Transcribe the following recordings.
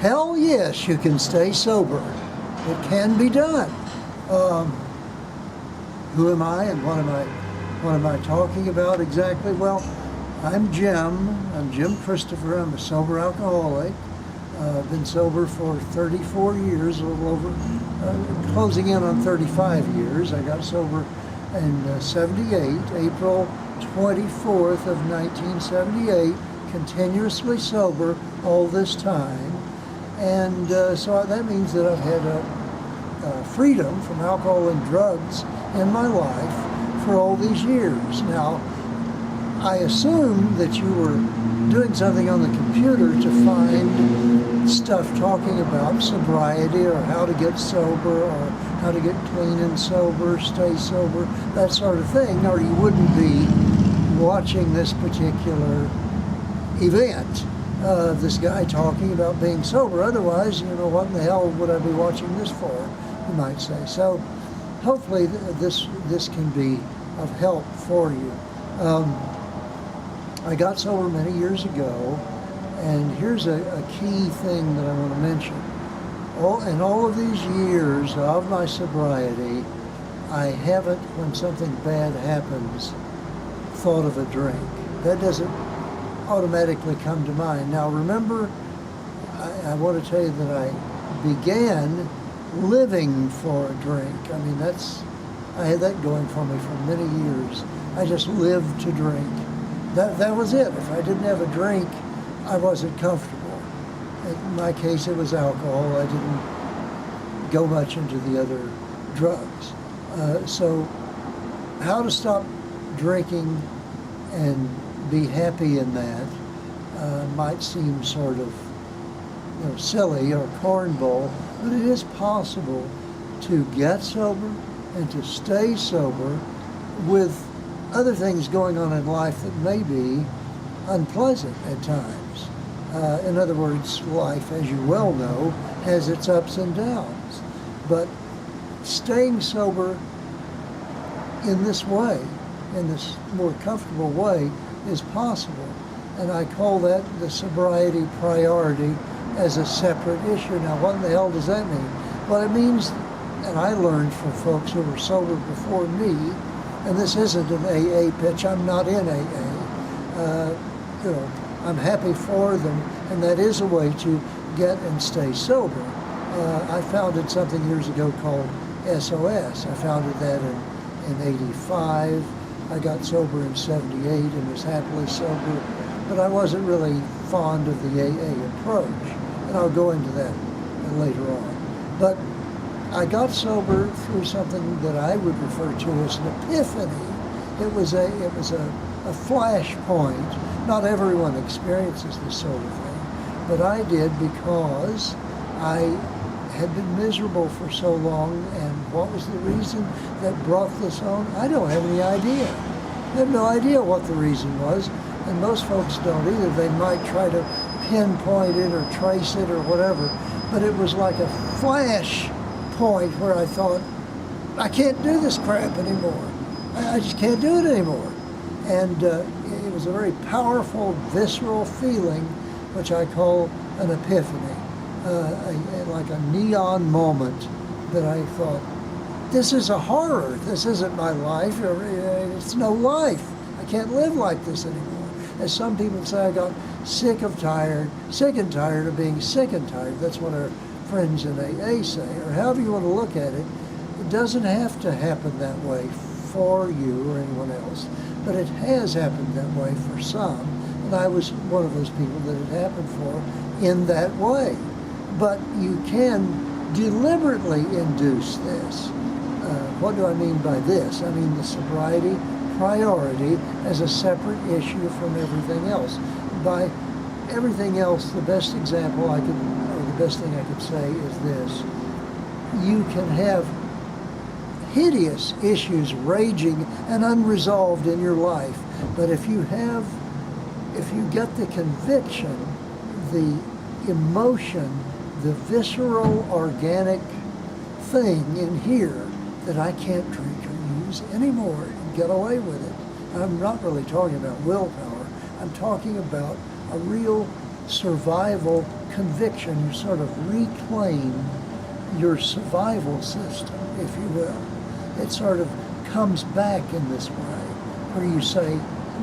Hell yes, you can stay sober. It can be done. Who am I and what am I talking about exactly? Well, I'm Jim. I'm Jim Christopher. I'm a sober alcoholic. I've been sober for 34 years, a little over, closing in on 35 years. I got sober in 78, April 24th of 1978, continuously sober all this time. And so that means that I've had freedom from alcohol and drugs in my life for all these years. Now, I assume that you were doing something on the computer to find stuff talking about sobriety or how to get sober or how to get clean and sober, stay sober, that sort of thing, or you wouldn't be watching this particular event. This guy talking about being sober. Otherwise, you know, what in the hell would I be watching this for, you might say. So hopefully this can be of help for you. I got sober many years ago, and here's a key thing that I want to mention. In all of these years of my sobriety, I haven't, when something bad happens, thought of a drink. That doesn't automatically come to mind. Now remember, I want to tell you that I began living for a drink. I mean, I had that going for me for many years. I just lived to drink. That was it. If I didn't have a drink, I wasn't comfortable. In my case, it was alcohol. I didn't go much into the other drugs. So how to stop drinking and be happy in that might seem sort of silly or cornball, but it is possible to get sober and to stay sober with other things going on in life that may be unpleasant at times. In other words, life, as you well know, has its ups and downs. But staying sober in this way, in this more comfortable way, is possible. And I call that the sobriety priority as a separate issue. Now, what in the hell does that mean? Well, it means, and I learned from folks who were sober before me, and this isn't an AA pitch, I'm not in AA. I'm happy for them, and that is a way to get and stay sober. I founded something years ago called SOS. I founded that in 85. I got sober in 78 and was happily sober, but I wasn't really fond of the AA approach, and I'll go into that later on. But I got sober through something that I would refer to as an epiphany. It was a flash point. Not everyone experiences this sort of thing, but I did because I had been miserable for so long, and what was the reason that brought this on? I don't have any idea. I have no idea what the reason was, and most folks don't either. They might try to pinpoint it or trace it or whatever, but it was like a flash point where I thought, I can't do this crap anymore. I just can't do it anymore. And it was a very powerful, visceral feeling, which I call an epiphany. Like a neon moment that I thought, this is a horror. This isn't my life. It's no life. I can't live like this anymore. As some people say, I got sick and tired of being sick and tired. That's what our friends in AA say, or however you want to look at it. It doesn't have to happen that way for you or anyone else, but it has happened that way for some, and I was one of those people that it happened for in that way. But you can deliberately induce this. What do I mean by this? I mean the sobriety priority as a separate issue from everything else. By everything else, the best example I could, or the best thing I could say is this. You can have hideous issues raging and unresolved in your life, but if you get the conviction, the emotion, the visceral, organic thing in here that I can't drink or use anymore and get away with it. And I'm not really talking about willpower. I'm talking about a real survival conviction, you sort of reclaim your survival system, if you will. It sort of comes back in this way, where you say,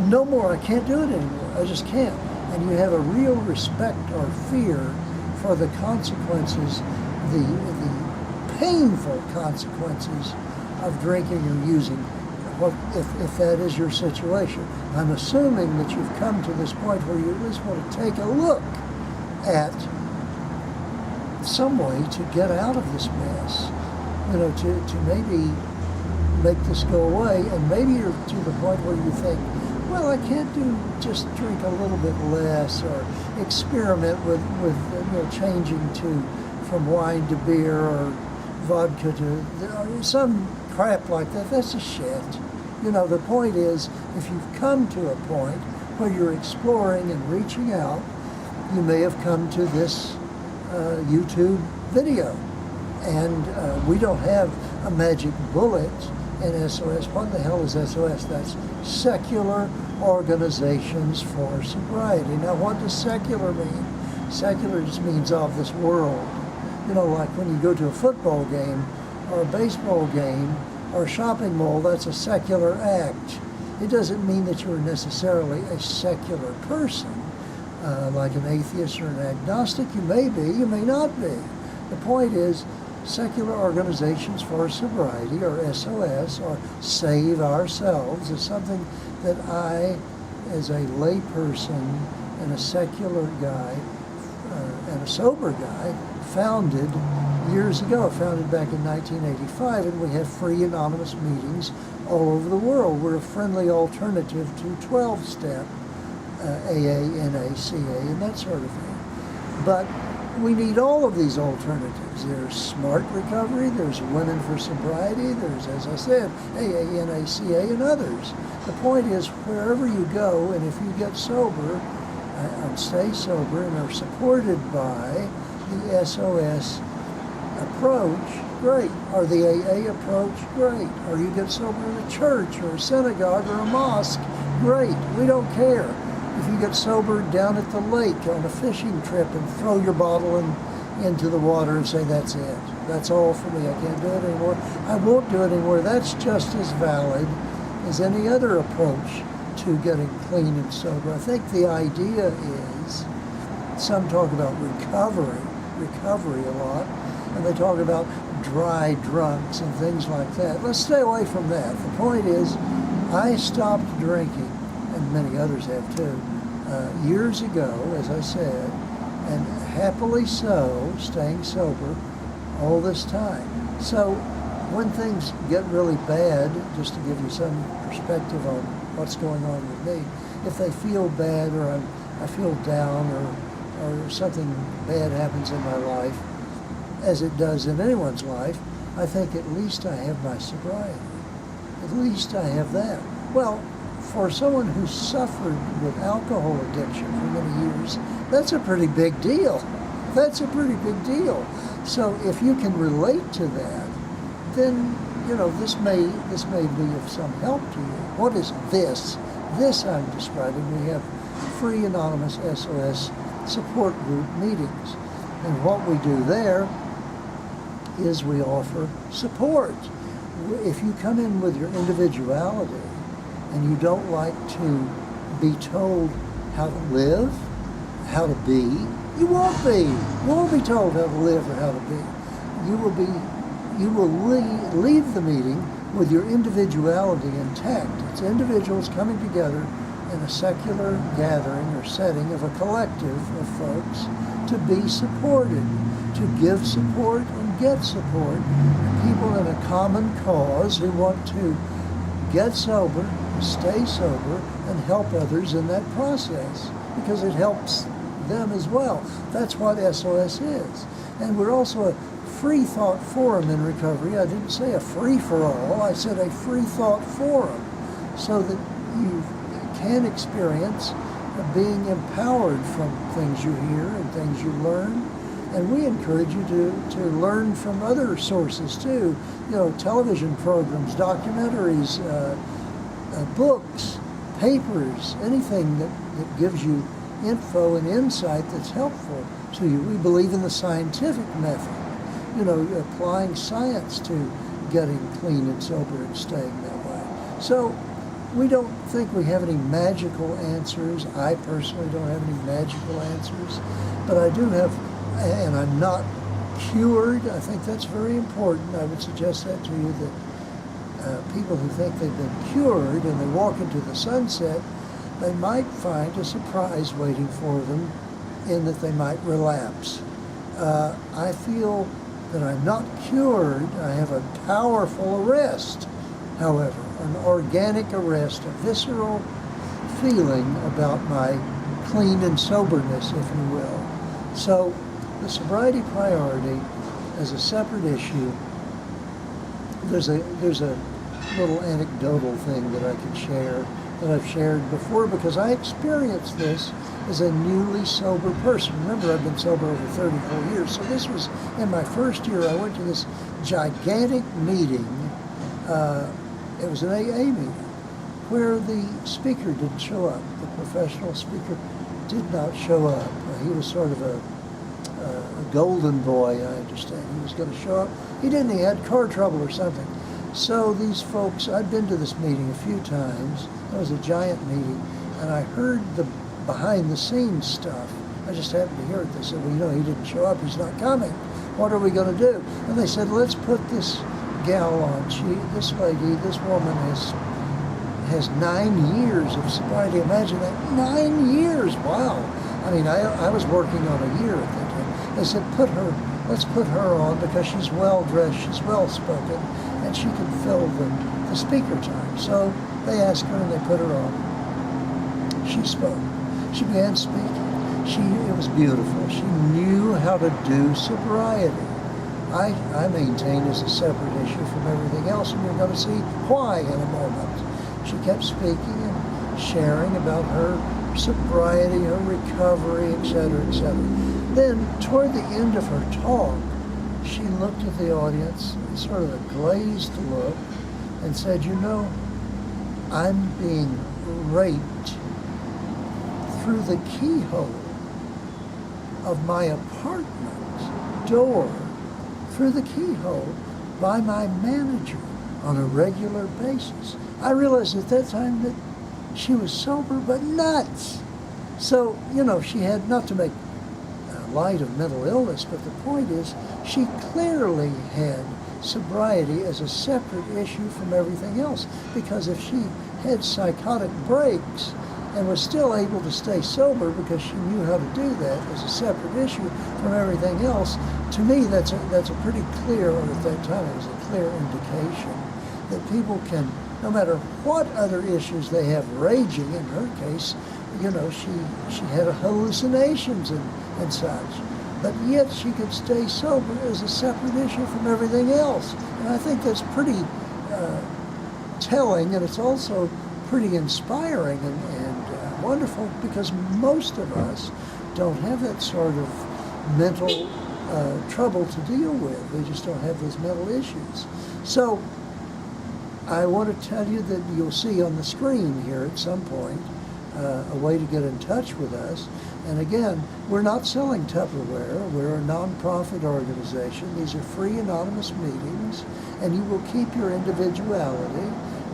no more, I can't do it anymore, I just can't. And you have a real respect or fear for the consequences, the painful consequences of drinking or using, if that is your situation. I'm assuming that you've come to this point where you at least want to take a look at some way to get out of this mess, to maybe make this go away. And maybe you're to the point where you think, well, I can't just drink a little bit less, or experiment with changing from wine to beer, or vodka to some crap like that. That's a shit. The point is, if you've come to a point where you're exploring and reaching out, you may have come to this YouTube video. And we don't have a magic bullet in SOS. What the hell is SOS? That's Secular Organizations for Sobriety. Now, what does secular mean? Secular just means of this world. Like when you go to a football game or a baseball game or a shopping mall, that's a secular act. It doesn't mean that you're necessarily a secular person. Like an atheist or an agnostic, you may be, you may not be. The point is, Secular Organizations for Sobriety, or SOS, or Save Ourselves, is something that I, as a lay person and a secular guy and a sober guy, founded years ago. Founded back in 1985, and we have free anonymous meetings all over the world. We're a friendly alternative to 12-step AA, NA, CA, and that sort of thing. But we need all of these alternatives. There's Smart Recovery, there's Women for Sobriety, there's, as I said, AA, NA, CA, and others. The point is, wherever you go, and if you get sober and stay sober and are supported by the SOS approach, great. Or the AA approach, great. Or you get sober in a church or a synagogue or a mosque, great. We don't care. If you get sober down at the lake on a fishing trip and throw your bottle into the water and say, that's it, that's all for me, I can't do it anymore, I won't do it anymore, that's just as valid as any other approach to getting clean and sober. I think the idea is, some talk about recovery a lot, and they talk about dry drunks and things like that. Let's stay away from that. The point is, I stopped drinking, and many others have too, years ago, as I said, and happily so, staying sober all this time. So when things get really bad, just to give you some perspective on what's going on with me, if they feel bad, or I feel down, or something bad happens in my life, as it does in anyone's life, I think at least I have my sobriety. At least I have that. Well, for someone who suffered with alcohol addiction for many years, that's a pretty big deal. That's a pretty big deal. So if you can relate to that, then this may be of some help to you. What is this? This I'm describing. We have free anonymous SOS support group meetings, and what we do there is we offer support. If you come in with your individuality and you don't like to be told how to live, how to be, you won't be. You won't be told how to live or how to be. You will leave the meeting with your individuality intact. It's individuals coming together in a secular gathering or setting of a collective of folks to be supported, to give support and get support. People in a common cause who want to get sober, stay sober, and help others in that process, because it helps them as well. That's what SOS is. And we're also a free thought forum in recovery. I didn't say a free-for-all, I said a free thought forum, so that you can experience being empowered from things you hear and things you learn. And we encourage you to learn from other sources too, television programs, documentaries, books, papers, anything that gives you info and insight that's helpful. to you. We believe in the scientific method, applying science to getting clean and sober and staying that way. So we don't think we have any magical answers. I personally don't have any magical answers, but I do have, and I'm not cured. I think that's very important. I would suggest that to you, that people who think they've been cured and they walk into the sunset, they might find a surprise waiting for them in that they might relapse. I feel that I'm not cured. I have a powerful arrest, however, an organic arrest, a visceral feeling about my clean and soberness, if you will. So the sobriety priority as a separate issue, there's a little anecdotal thing that I could share that I've shared before, because I experienced this as a newly sober person. Remember, I've been sober over 34 years, so this was in my first year. I went to this gigantic meeting. It was an AA meeting where the speaker didn't show up. The professional speaker did not show up. He was sort of a golden boy, I understand. He was going to show up. He didn't. He had car trouble or something. So these folks, I'd been to this meeting a few times. It was a giant meeting, and I heard the behind-the-scenes stuff. I just happened to hear it. They said, well, he didn't show up. He's not coming. What are we going to do? And they said, let's put this gal on. This woman has 9 years of sobriety. Imagine that, 9 years, wow. I mean, I was working on a year at that time. They said, let's put her on because she's well-dressed, she's well-spoken, and she can fill the speaker time. So they asked her and they put her on. She spoke. She began speaking. It was beautiful. She knew how to do sobriety. I maintain as a separate issue from everything else, and you're going to see why in a moment. She kept speaking and sharing about her sobriety, her recovery, etc., etc. Then, toward the end of her talk, she looked at the audience, sort of a glazed look, and said, I'm being raped through the keyhole of my apartment door, through the keyhole, by my manager on a regular basis. I realized at that time that she was sober but nuts. So, she had, not to make light of mental illness, but the point is she clearly had sobriety as a separate issue from everything else, because if she had psychotic breaks and was still able to stay sober because she knew how to do that as a separate issue from everything else, to me that's a pretty clear, or at that time it was a clear indication that people can, no matter what other issues they have raging, in her case, she had hallucinations and such, but yet she could stay sober as a separate issue from everything else. And I think that's pretty telling, and it's also pretty inspiring and wonderful, because most of us don't have that sort of mental trouble to deal with. We just don't have those mental issues. So I want to tell you that you'll see on the screen here at some point a way to get in touch with us. And again, we're not selling Tupperware. We're a nonprofit organization. These are free anonymous meetings, and you will keep your individuality.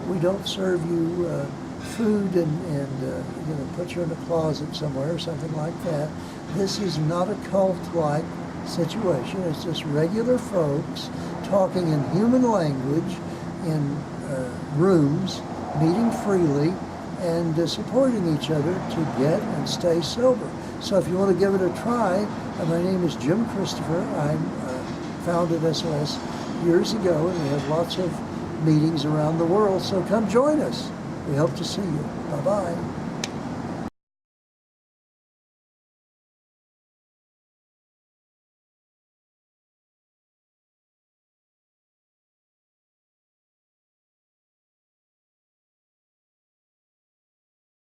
We don't serve you food and put you in a closet somewhere or something like that. This is not a cult-like situation. It's just regular folks talking in human language in rooms, meeting freely, and supporting each other to get and stay sober. So if you want to give it a try, my name is Jim Christopher. I founded SOS years ago, and we have lots of meetings around the world, so come join us. We hope to see you. Bye-bye.